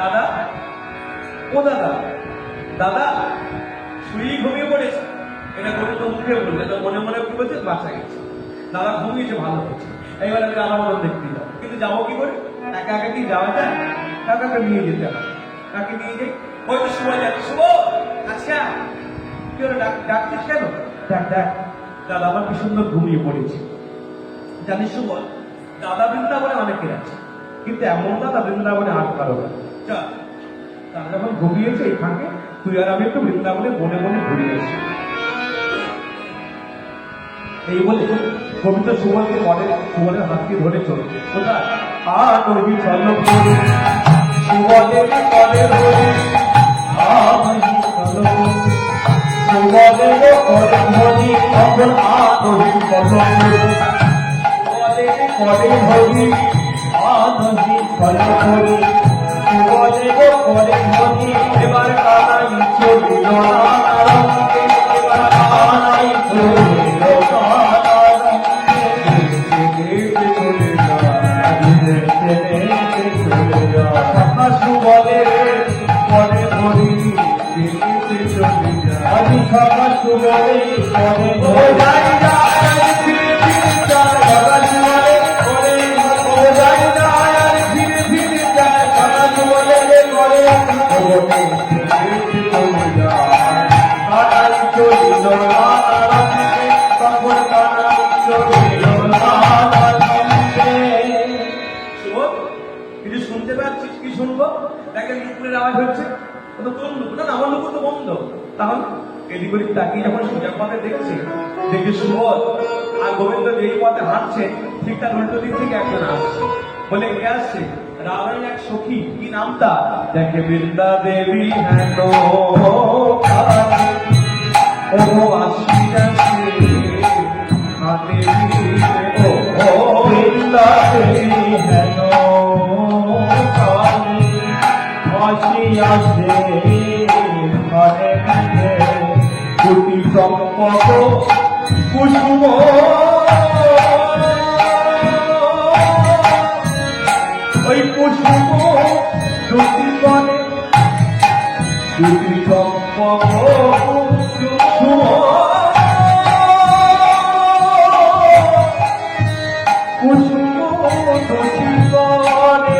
দাদা, ও দাদা, দাদা শুয়েই ঘুমিয়ে পড়েছে। এটা করে তো মুখে বললে, তো মনে মনে কি বলছে, বাঁচা গেছে, দাদা ঘুমিয়েছে, ভালো হয়েছে। এইবার আমি দাদা মতন দেখতে যাবো, কিন্তু যাবো কি করে? একা একা কি যাওয়া যায়? কাকাকে নিয়ে যেতে হবে। কাকে নিয়ে যাই? হয়তো শুভ যাচ্ছে। শুভ, আচ্ছা কি হলো, ডাকছিস কেন? দেখ দেখ, দাদা আমার কি সুন্দর ঘুমিয়ে পড়েছে। জানিস শুভ, দাদা বৃন্দাবনে অনেকে আছে, কিন্তু এমন দাদা বৃন্দাবনে আর কারো না। চল, তারা যখন ঘুমিয়েছে এই ফাঁকে তুই আর আমি একটু বৃন্দাবনে বনে বনে ঘুরে গেছি। এই বলে গোবিন্দ সুবলকে সুবলের হাতকে ধরে চলে কোথায়? আনবি চলো সুবলের পরে ধরে, আনবি চলো সুবলের পরে ধরি, তখন আনবি চলো সুবলের পরে ধরি, আনবি চলো ধরি, সুবলের পরে ধরি। এবার কানাই চলিল নানারঙ্গে, এবার কানাই চলিল সুবলের পরে ধরি, আমি সকা সুবলের পরে শুনতে পাচ্ছিস? কি শুনবো? দেখেন নুপুরের আওয়াজ হচ্ছে, তো তোর নুপুর না, আমার নুপুর তো বন্ধ। তাহলে এদিক ওদিক তাকিয়ে যখন সোজা পথে দেখছে, দেখে সুবল আর গোবিন্দ যেই পথে হাঁটছে ঠিক তার উল্টো দিক থেকে একজন আসছে। বলে কে আসছে? রাবণের এক সখী, কি নাম তার? দেখে বৃন্দা দেবী হেন ও আসি যাচ্ছে হাতে ও বৃন্দা দেবী হেন আসে ঘরে ঘরে দুটি চম্পক কুসুম, ওই কুসুম দুটি বনে দুটি চম্পক কুসুম, কুসুম দুটি বনে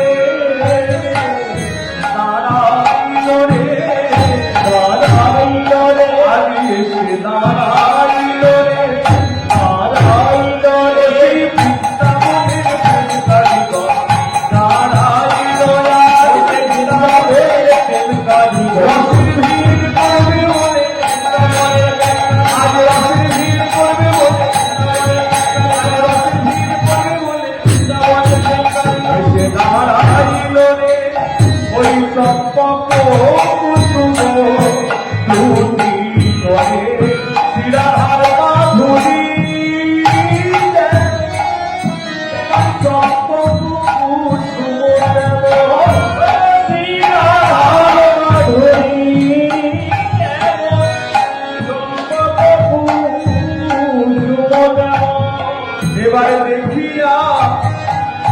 এবারে দেখিয়া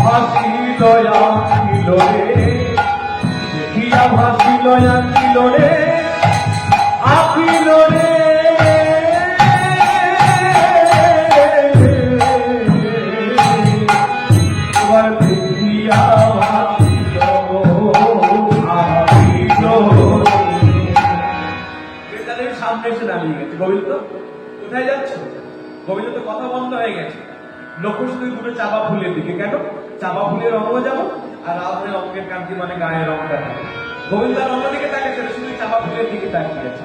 ভাসিল আঁকিল রে, দেখিয়া ভাসিল আঁকিল রে, আঁকিল রে। এবার দেখিয়া ভাসিল আঁকিল রে। সামনে এসে দাঁড়িয়ে গেছে। গোবিন্দ কোথায় যাচ্ছ? গোবিন্দ তো কথা বন্ধ হয়ে গেছে। লক্ষ্য শুধু দুটো চাপা ফুলের দিকে। কেন? চাপা ফুলের রঙ যেমন আর রাবণের অঙ্গের কান্তি মানে গায়ের রঙটা থাকে। গোবিন্দ আর অন্য দিকে তাকিয়েছে, শুধু চাপা ফুলের দিকে তাকিয়েছে।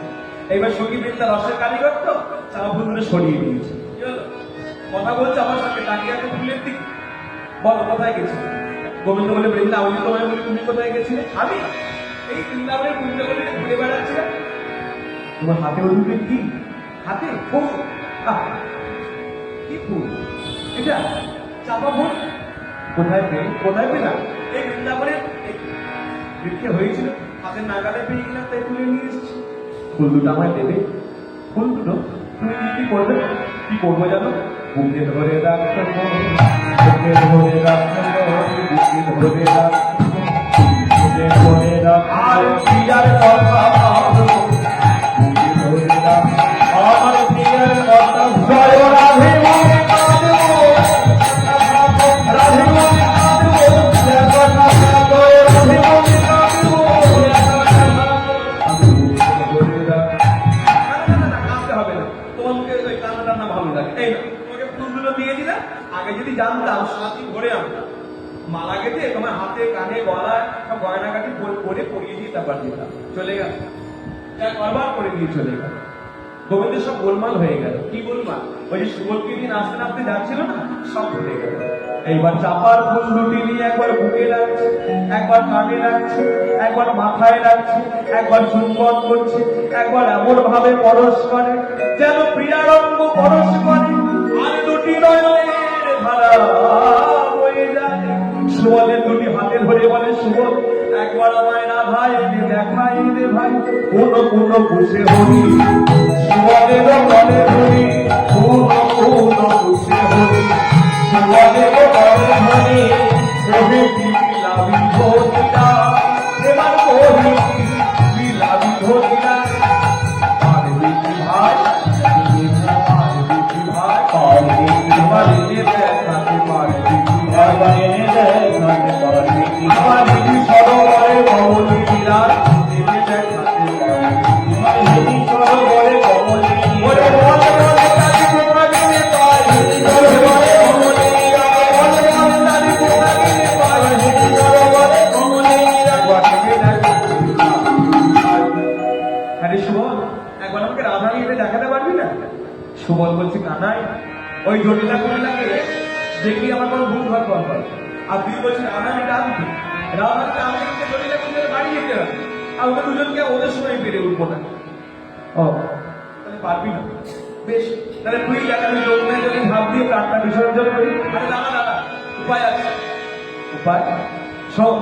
এইবার সখী বৃন্দা রসের কারিগর তো চাপা ফুলগুলো সরিয়ে দিয়েছে। কি হলো? কথা বলছে আমার সঙ্গে, তাকিয়ে আছে ফুলের দিকে। বলো কোথায় গেছি? গোবিন্দ বলে, বৃন্দা আমি তোমায় বলি, তুমি কোথায় গেছিলে? আমি এই বৃন্দাবনের কুঞ্জগুলি ঘুরে বেড়াচ্ছিলাম। তোমার হাতে ওদিকে কি? হাতে ফুল। কি ফুল এটা? চাপা ফুল। কোথায় পেয়ে? কোথায় পেলাম? এই বৃন্দাবনের বৃক্ষে হয়েছিল, হাতের নাগালে পেয়ে গেলাম, তাই তুলে নিয়ে এসেছি। ফুল দুটো আমায় দেবে? ফুল দুটো তুমি কি করবে? কি করবো জানো? বুকে ধরে রাখতে, বুকে ধরে রাখতে, বুকে ধরে রাখতে, বুকে ধরে রাখতে। সব গয়নাগাটি করে পরিয়ে দিয়ে তারপর দিলাম, চলে গেল। যা করবার করে দিয়ে চলে গেল। গোবিন্দের সব গোলমাল হয়ে গেল। কি গোলমাল? ওই যে সুবলকে দিন নাচতে নাচতে যাচ্ছিল না, সব ভুলে গেল। এইবার চাপার ফুল দুটি নিয়ে একবার বুকে রাখছে, একবার কানে রাখছে, একবার মাথায় রাখছে, একবার চুম্বন করছে, একবার এমন ভাবে পরশ করে যেন প্রিয়ারঙ্গ পরশ করে, আর দুটি নয়নের ধারা বয়ে যায়। সুবলের দুটি হাতে ধরে বলে, সুবল একবার আমায় রাধা এনে দেখাই রে ভাই, কোনো কোনো বুঝে হরি। সুবলের বলে হরি, কোনো কোনো বুঝে হরি। সুবলের বলে হরি, ওহে কি লাভি ধরিলা, এবার কহি কি লাভি ধরিলা। পারবি কি ভাই, পারবি কি ভাই, পারবি কি ভাই, দেখাতে পারবি কি ভাই, দেখাতে পারবি কি ভাই। দিদি সরোবরে কমলি লীলা, দিদি দেখাতে পারবি কি ভাই, দিদি সরোবরে কমলি লীলা। বলে বলে কালী কোথায় পাই, বলে বলে কমলি লীলা, বলে বলে কালী কোথায় পাই, দিদি সরোবরে কমলি লীলা। আরে সুবল, একবার আমাকে রাধা নিয়ে দেখাতে পারবি না? সুবল বলছে, কানাই ওই জটিলা কটিলাকে দেখি আমার কোনো ভুল ঘর বল। আর তুই বলছিস রাধা আমি রাধবি, রাধাকে আমাকে জটিলা কটিলা বাড়ি যেতে হবে, আর ওদের দুজনকে ওদের সময় পেরে উঠবো না। ও তাহলে পারবি না, বেশ তাহলে তুই যাকে আমি যমুনায় যদি ভাব দিয়ে প্রাণটা বিসর্জন করি। আরে দাদা দাদা, উপায় আছে। উপায় শোন,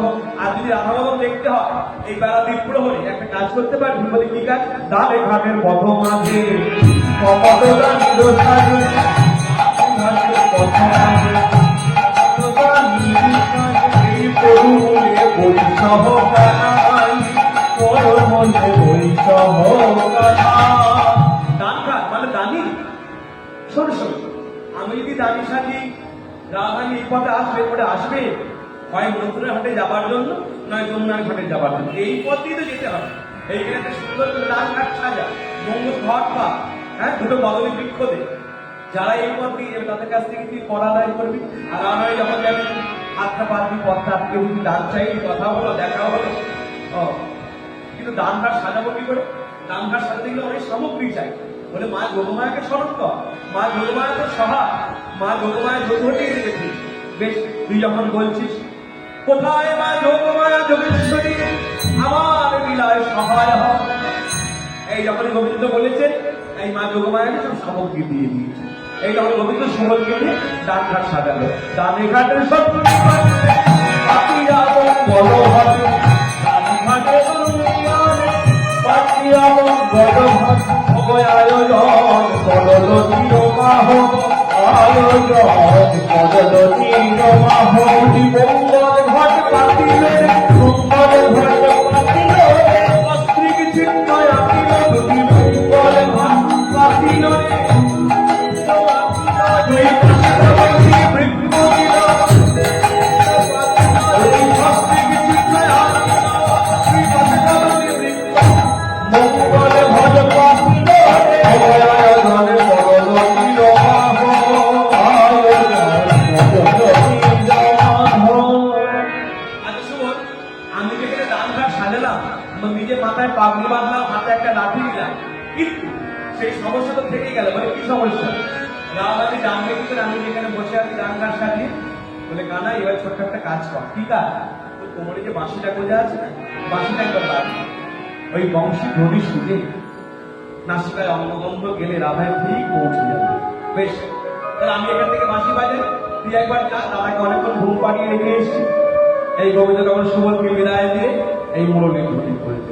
আর যদি রাধা বাবা দেখতে হয় এই বেলা দ্বীপুর হলে একটা কাজ করতে পারবি। বলি কি কাজ? দাঁড়ে ঘাটের পথ মাঝে কপটরা নিরসাজে, ঘাটের পথ মাঝে কপটরা নিরসাজে, এই পরুলে বৈষহ কানাই, তোর মনে বৈষহ কানাই। দান ঘাট মানে দানি। শোন শোন, আমি যদি দানি সাজি রাধানি এই পথে আসবে, পরে আসবে হয় মন্ত্রের হাটে যাবার জন্য, নয় যমুনার ঘাটে যাবার জন্য। এই পথ দিয়ে তো যেতে হবে। এইখানে একটা সুন্দর লাল ঘাট সাজা, মঙ্গল ঘট পা, হ্যাঁ দুটো বদলি বৃক্ষ দে। যারা এই পথ দিয়ে যাবে তাদের কাছ থেকে তুই কর আদায় করবি। আর আমরা যখন যাবি হাতটা পারবি, পথটা আটকে বুঝবি, দান চাইবি, কথা হলো, দেখা হলো। ও কিন্তু দান ঘাট সাজাবো কি করে? দান ঘাট সাজাতে গেলে অনেক সামগ্রী চাই। বলে মা যোগমায়াকে স্মরণ কর, মা যোগমায়া তো সহা, মা যোগমায়া যোগ হতেই রেখেছি। বেশ, তুই যখন বলছিস কোথায় মা যোগমায়া যোগেশ্বরী, আমার লীলায় সহায় হয়, এই যখন গোবিন্দ বলেছে, এই মা যোগমায়াকে সব সামগ্রী দিয়ে দিয়েছে। এই যখন গোবিন্দ সুবলকে নিয়ে ডান ঘাট সাজালো, ডানে ঘাটের সব বড় হবে, ডান ঘাটে আয়োজন করল চিরমাহ, আয়োজন করল চিরমাহ। মঙ্গল ঘট পাতিল, মঙ্গল ঘট পাতিল, অস্ত্রিক চিন্ময় আকিল, দুটি মঙ্গল ঘট পাতিল, দুই পাশে বৃক্ষ দিল, অস্ত্রিক চিন্ময় আকিল, দুই পাশে বৃক্ষ। মঙ্গল ঘট পাতিল, আয়োজন করল চিরমাহ, নিজে মাথায় পাগড়ি বাঁধলাম, হাতে একটা লাঠি দিলাম, কিন্তু সেই সমস্যা তো থেকেই গেল। বলে কি সমস্যা? রাধাদি ডানবে কিন্তু আমি যেখানে বসে আছি ডান ঘাট সাজিয়ে। বলে কানা এবার ছোট্ট একটা কাজ কর। কি কাজ? তোর কোমরে যে বাঁশিটা গোজা আছে না, বাঁশিটা একবার বাদ, ওই বংশী ধ্বনি শুনে নাসিকায় অঙ্গগন্ধ গেলে রাধায় ঠিক পৌঁছে যাবে। বেশ, তাহলে আমি এখান থেকে বাঁশি বাজে, তুই একবার যা, দাদাকে অনেকক্ষণ ঘুম পাড়িয়ে রেখে এসছি। এই গোবিন্দ তখন সুবলকে বিদায় দিয়ে এই মুরলী ধ্বনি করবে।